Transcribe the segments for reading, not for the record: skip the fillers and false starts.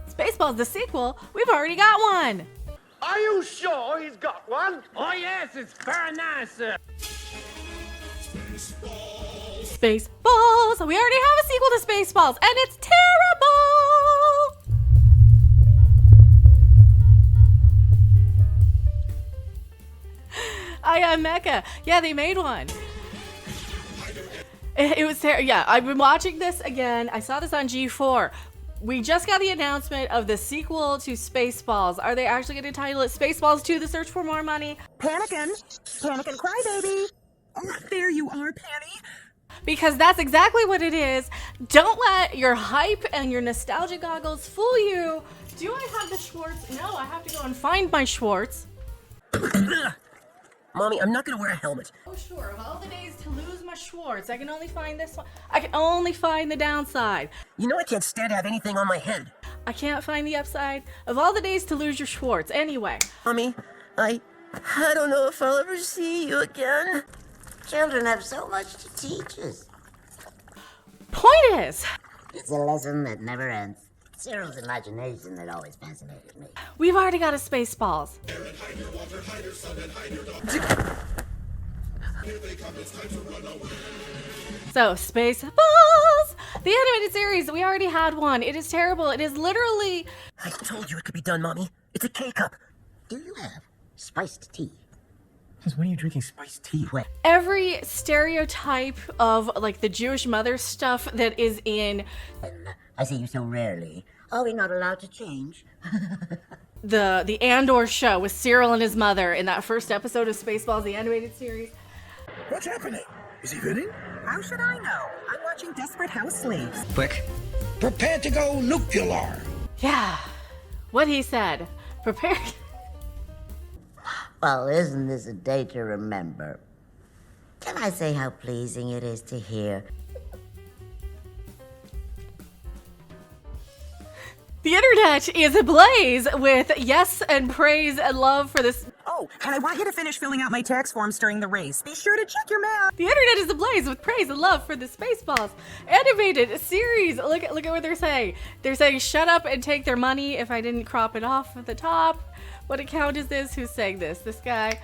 Spaceballs, the sequel? We've already got one! Are you sure he's got one? Oh, yes, it's very nice, sir. Spaceballs! We already have a sequel to Spaceballs, and it's terrible! I am Mecha. Yeah, they made one. It was terrible. Yeah, I've been watching this again. I saw this on G4. We just got the announcement of the sequel to Spaceballs. Are they actually going to title it Spaceballs 2: The Search for More Money? Panic and crybaby. Oh, there you are, Panny. Because that's exactly what it is. Don't let your hype and your nostalgia goggles fool you. Do I have the Schwartz? No, I have to go and find my Schwartz. Mommy, I'm not gonna wear a helmet. Oh, sure. Of all the days to lose my Schwartz, I can only find this one. I can only find the downside. You know I can't stand to have anything on my head. I can't find the upside. Of all the days to lose your Schwartz. Anyway. Mommy, I don't know if I'll ever see you again. Children have so much to teach us. Point is, It's a lesson that never ends. Cyril's imagination that always fascinated me. we've already got a Spaceballs. So, Spaceballs! The animated series, we already had one. It is terrible. It is literally... I told you it could be done, Mommy. It's a K-cup. Do you have spiced tea? Since when are you drinking spiced tea? Well, every stereotype of, like, the Jewish mother stuff that is in I see you so rarely. Are we not allowed to change? the Andor show with Cyril and his mother in that first episode of Spaceballs, the animated series. What's happening? Is he fitting? How should I know? I'm watching Desperate House Slaves. Quick. Prepare to go nuclear. Yeah, what he said. Prepare... Well, isn't this a day to remember? Can I say how pleasing it is to hear? The internet is ablaze with yes and praise and love for this. Oh, and I want you to finish filling out my tax forms during the race. Be sure to check your math. The internet is ablaze with praise and love for the Spaceballs animated series. Look at what they're saying. They're saying shut up and take their money if I didn't crop it off at the top. What account is this? Who's saying this? This guy.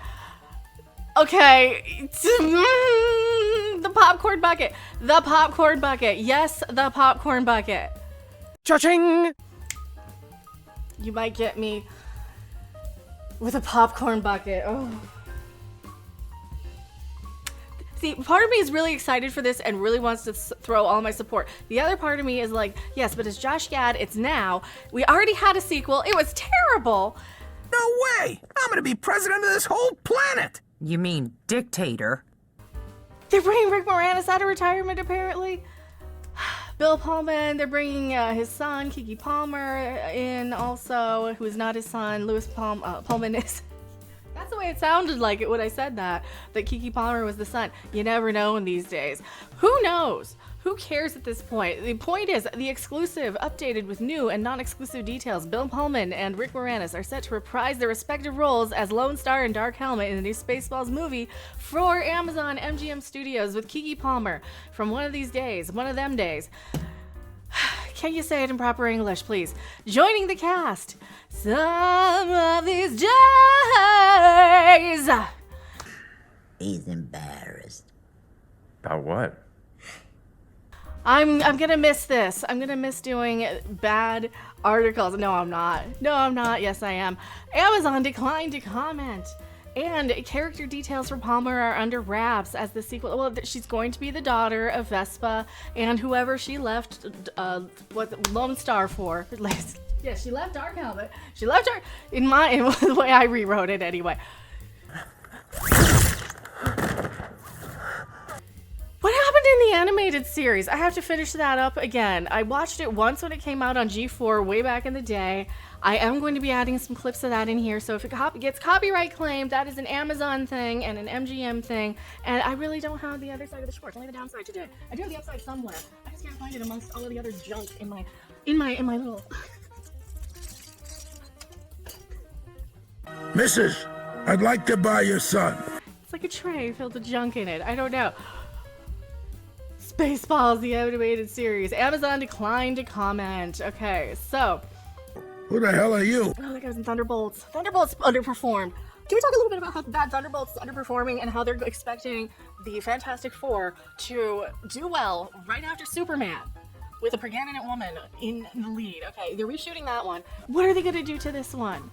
Okay. The popcorn bucket. The popcorn bucket. Yes, the popcorn bucket. Cha-ching! You might get me with a popcorn bucket. Oh. See, part of me is really excited for this and really wants to throw all my support. The other part of me is like, yes, but it's Josh Gad. It's now. We already had a sequel. It was terrible. No way! I'm gonna be president of this whole planet! You mean dictator? They're bringing Rick Moranis out of retirement, apparently. Bill Pullman, they're bringing his son, Keke Palmer, in also, who is not his son. Louis Pullman is... That's the way it sounded like it when I said that Keke Palmer was the son. You never know in these days. Who knows? Who cares at this point? The point is, the exclusive, updated with new and non-exclusive details, Bill Pullman and Rick Moranis are set to reprise their respective roles as Lone Star and Dark Helmet in the new Spaceballs movie for Amazon MGM Studios with Keke Palmer from one of these days, one of them days. Can you say it in proper English, please? Joining the cast, some of these days. He's embarrassed. About what? I'm gonna miss this. I'm gonna miss doing bad articles. No, I'm not. No, I'm not. Yes, I am. Amazon declined to comment. And character details for Palmer are under wraps as the sequel. Well, she's going to be the daughter of Vespa and whoever she left Lone Star for. Yeah, she left Dark Helmet. She left her in the way I rewrote it anyway. What happened in the animated series? I have to finish that up again. I watched it once when it came out on G4 way back in the day. I am going to be adding some clips of that in here, so if it gets copyright claimed, that is an Amazon thing and an MGM thing, and I really don't have the other side of the Schwartz, only the downside today. I do have the upside somewhere. I just can't find it amongst all of the other junk in my little... Mrs., I'd like to buy your son. It's like a tray filled with junk in it. I don't know. Spaceballs, the animated series. Amazon declined to comment. Okay, so. Who the hell are you? Oh, that guy's in Thunderbolts. Thunderbolts underperformed. Can we talk a little bit about how bad Thunderbolts is underperforming and how they're expecting the Fantastic Four to do well right after Superman with a pregnant woman in the lead? Okay, they're reshooting that one. What are they going to do to this one?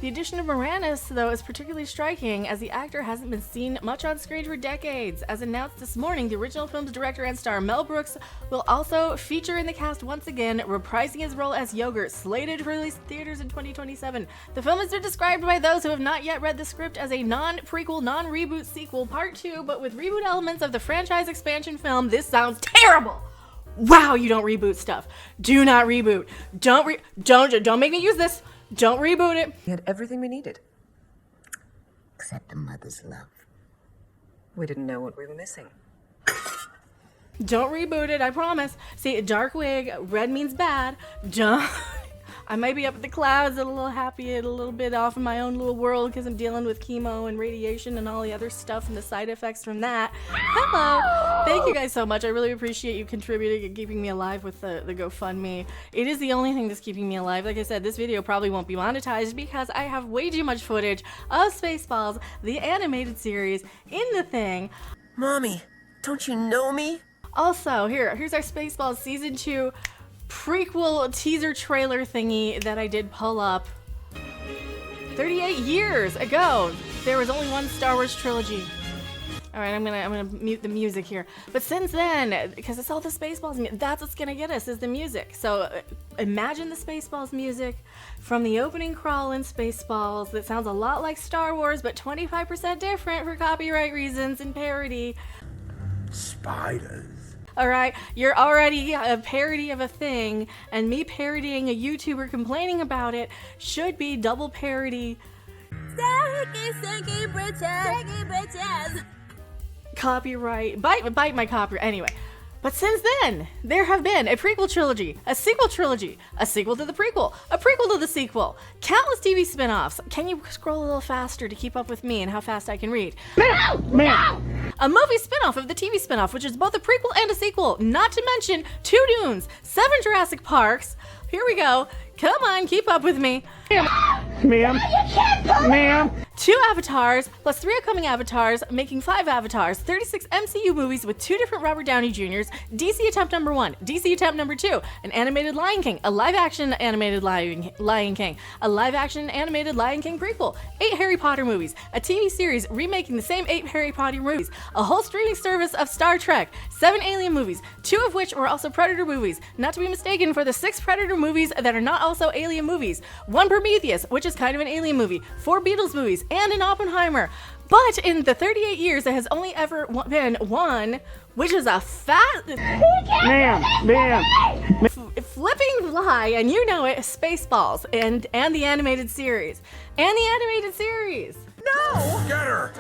The addition of Moranis, though, is particularly striking as the actor hasn't been seen much on screen for decades. As announced this morning, the original film's director and star Mel Brooks will also feature in the cast once again, reprising his role as Yogurt, slated to release in theaters in 2027. The film has been described by those who have not yet read the script as a non-prequel, non-reboot sequel, part 2, but with reboot elements of the franchise expansion film. This sounds terrible! Wow, you don't reboot stuff. Do not reboot. Don't make me use this. Don't reboot it. We had everything we needed. Except a mother's love. We didn't know what we were missing. Don't reboot it, I promise. See, dark wig, red means bad. Don't. I might be up at the clouds, a little happy, a little bit off in my own little world because I'm dealing with chemo and radiation and all the other stuff and the side effects from that. Hello! Thank you guys so much. I really appreciate you contributing and keeping me alive with the GoFundMe. It is the only thing that's keeping me alive. Like I said, this video probably won't be monetized because I have way too much footage of Spaceballs, the animated series, in the thing. Mommy, don't you know me? Also, here's our Spaceballs Season 2 prequel teaser trailer thingy that I did pull up. 38 years ago, there was only one Star Wars trilogy. All right, I'm gonna mute the music here. But since then, because it's all the Spaceballs, that's what's gonna get us is the music. So imagine the Spaceballs music from the opening crawl in Spaceballs that sounds a lot like Star Wars, but 25% different for copyright reasons and parody. Spiders. All right, you're already a parody of a thing, and me parodying a YouTuber complaining about it should be double parody. Copyright, bite my copyright. Anyway, but since then, there have been a prequel trilogy, a sequel trilogy, a sequel to the prequel, a prequel to the sequel, countless TV spin-offs. Can you scroll a little faster to keep up with me and how fast I can read? A movie spin-off of the TV spin-off, which is both a prequel and a sequel, not to mention 2 Dunes, 7 Jurassic Parks. Here we go. Come on, keep up with me. Ma'am. 2 Avatars, plus 3 upcoming Avatars, making 5 Avatars, 36 MCU movies with 2 different Robert Downey Jr.'s, DC Attempt Number 1, DC Attempt Number 2, an animated Lion King, a live-action animated Lion King, a live-action animated Lion King prequel, 8 Harry Potter movies, a TV series remaking the same 8 Harry Potter movies, a whole streaming service of Star Trek, 7 Alien movies, 2 of which were also Predator movies, not to be mistaken for the 6 Predator movies that are not also Alien movies, 1 Prometheus, which is kind of an Alien movie, 4 Beatles movies, and an Oppenheimer. But in the 38 years, there has only ever been one, which is a flipping lie, and you know it, Spaceballs, and the animated series. And the animated series. No! Get her!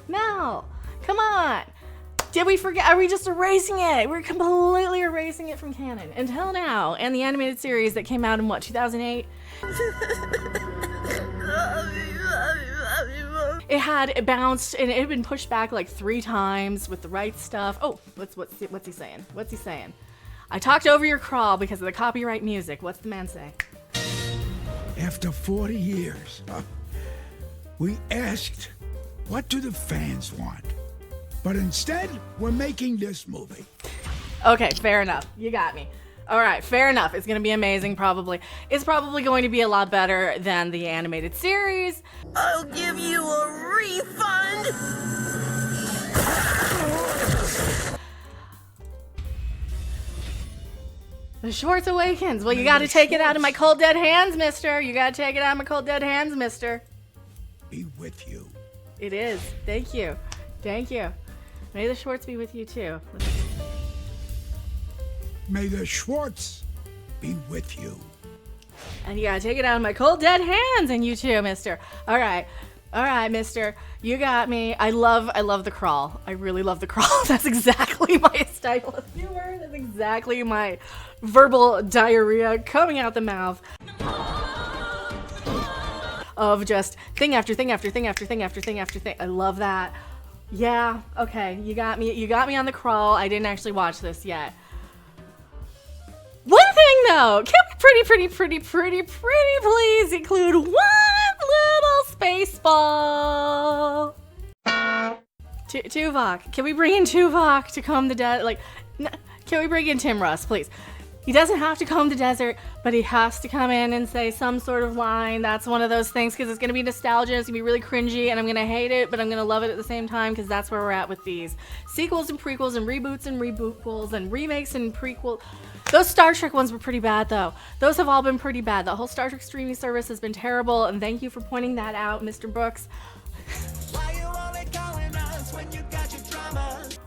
No, come on. Did we forget? Are we just erasing it? We're completely erasing it from canon until now. And the animated series that came out in what, 2008? It bounced and it had been pushed back like 3 times with the right stuff. Oh, what's he saying? What's he saying? I talked over your crawl because of the copyright music. What's the man say? After 40 years, we asked, what do the fans want? But instead, we're making this movie. Okay, fair enough. You got me. All right, fair enough. It's going to be amazing, probably. It's probably going to be a lot better than the animated series. I'll give you a refund! The Schwartz Awakens. Well, you got to take it out of my cold, dead hands, mister. You got to take it out of my cold, dead hands, mister. Be with you. It is. Thank you. Thank you. May the Schwartz be with you, too. May the Schwartz be with you. And you gotta take it out of my cold, dead hands, and you too, mister. All right, mister. You got me. I love the crawl. I really love the crawl. That's exactly my style of humor. That's exactly my verbal diarrhea coming out the mouth of just thing after thing after thing after thing after thing after thing. I love that. Yeah, okay, you got me. You got me on the crawl. I didn't actually watch this yet. One thing though, can we pretty please include one little space ball? Tuvok, can we bring in Tuvok to comb the desert? Like, can we bring in Tim Russ, please? He doesn't have to comb the desert, but he has to come in and say some sort of line. That's one of those things, because it's going to be nostalgia, it's going to be really cringy, and I'm going to hate it, but I'm going to love it at the same time, because that's where we're at with these. Sequels and prequels and reboots and rebootquels and remakes and prequels. Those Star Trek ones were pretty bad, though. Those have all been pretty bad. The whole Star Trek streaming service has been terrible, and thank you for pointing that out, Mr. Brooks.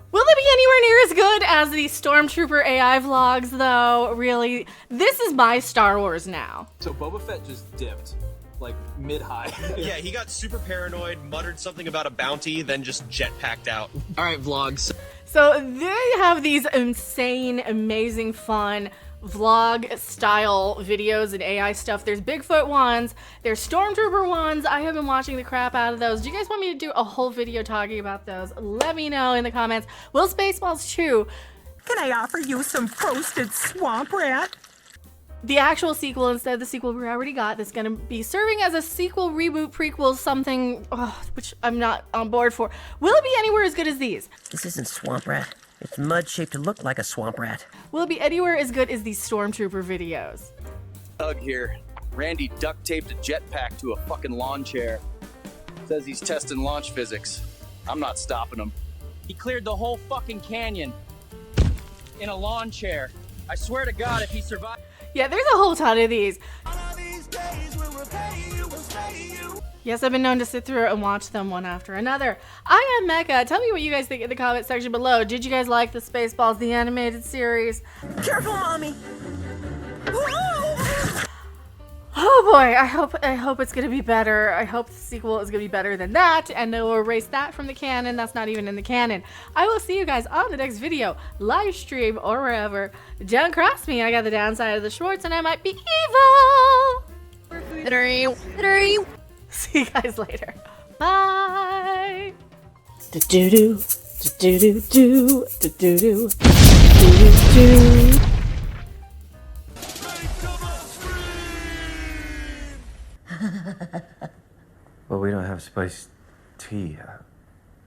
Will it be anywhere near as good as the Stormtrooper AI vlogs, though? Really? This is my Star Wars now. So Boba Fett just dipped, like, mid-high. Yeah, he got super paranoid, muttered something about a bounty, then just jetpacked out. Alright, vlogs. So they have these insane, amazing, fun vlog style videos and AI stuff. There's Bigfoot ones, there's Stormtrooper ones. I have been watching the crap out of those. Do you guys want me to do a whole video talking about those? Let me know in the comments. Will Spaceballs 2, Can I offer you some roasted swamp rat? the actual sequel instead of the sequel we already got, that's gonna be serving as a sequel, reboot, prequel, something, which I'm not on board for. Will it be anywhere as good as these? This isn't swamp rat. It's mud shaped to look like a swamp rat. Will it be anywhere as good as these Stormtrooper videos? Doug here. Randy duct taped a jetpack to a fucking lawn chair. Says he's testing launch physics. I'm not stopping him. He cleared the whole fucking canyon in a lawn chair. I swear to God, if he survived. Yeah, there's a whole ton of these. Yes, I've been known to sit through and watch them one after another. I am Mecca. Tell me what you guys think in the comment section below. Did you guys like the Spaceballs, the animated series? Careful, Mommy. Oh boy, I hope it's gonna be better. I hope the sequel is gonna be better than that, and they'll erase that from the canon. That's not even in the canon. I will see you guys on the next video, live stream, or wherever. Don't cross me. I got the downside of the Schwartz, and I might be evil. See you guys later. Bye. Do-do-do. Do-do-do. Do-do-do. Do-do-do. Well, we don't have spiced tea.